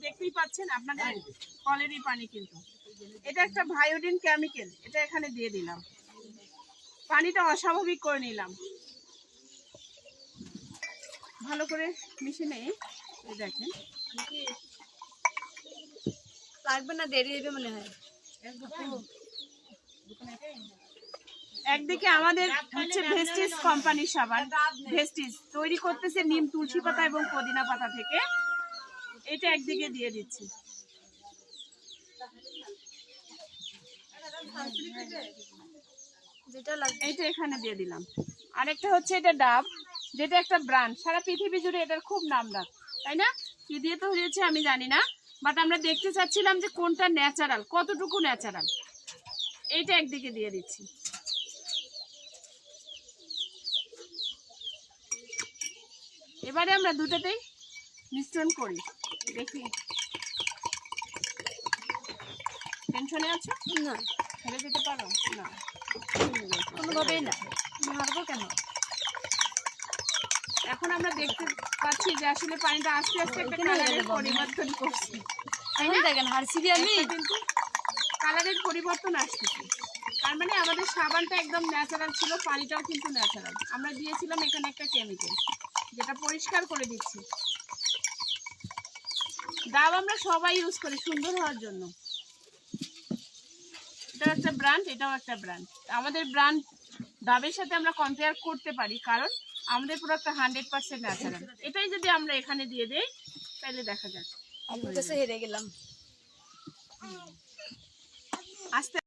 দেখতেই পাচ্ছেন আপনাদের কলেরই পানি কিন্তু এটা একটা ভায়োডিন কেমিক্যাল, এটা এখানে দিয়ে দিলাম। পানিটা অস্বাভাবিক করে নিলাম, ভালো করে মিশে নেই। দেখেন লাগবে না, দেরি হবে মনে হয়। একদিকে আমাদের হচ্ছে ভেস্টিজ কোম্পানির সাবান, ভেস্টিজ তৈরি করতেছে নিম, তুলসী পাতা এবং পুদিনা পাতা থেকে। এটা একদিকে দিয়ে দিচ্ছি। এইটা এখানে দিয়ে দিলাম। আরেকটা হচ্ছে এটা ডাব, যেটা একটা ব্র্যান্ড, সারা পৃথিবী জুড়ে এটার খুব নাম ডাক, তাই না? কি দিয়ে তো হয়েছে আমি জানি না, বাট আমরা দেখতে চাচ্ছিলাম যে কোনটা ন্যাচারাল, কতটুকু ন্যাচারাল। এইটা একদিকে দিয়ে দিচ্ছি। এবারে আমরা দুটাতেই মিশ্রণ করি, দেখি। টেনশনে আছো? না, ফেলে দিতে পারো না? কোনোভাবেই না। মারবো কেন? এখন আমরা দেখতে পাচ্ছি যে আসলে পানিটা আস্তে আস্তে একটা কালারের পরিবর্তন করছে, তাই না? দেখেন হারছি কি আমি, কিন্তু কালারের পরিবর্তন আসতেছে। তার মানে আমাদের সাবানটা একদম ন্যাচারাল ছিল, পানিটাও কিন্তু ন্যাচারাল। আমরা দিয়েছিলাম এখানে একটা কেমিক্যাল যেটা পরিষ্কার করে দিচ্ছে। ডাব আমরা সবাই ইউজ করি সুন্দর হওয়ার জন্য। এটাও একটা ব্র্যান্ড, এটাও একটা ব্র্যান্ড। আমাদের ব্র্যান্ড ডাবের সাথে আমরা কম্পেয়ার করতে পারি, কারণ আমাদের প্রোডাক্টটা 100% ন্যাচারাল। এটাই যদি আমরা এখানে দিয়ে দেই তাহলে দেখা যাক। আমার কাছে হেরে গেলাম। আস্তে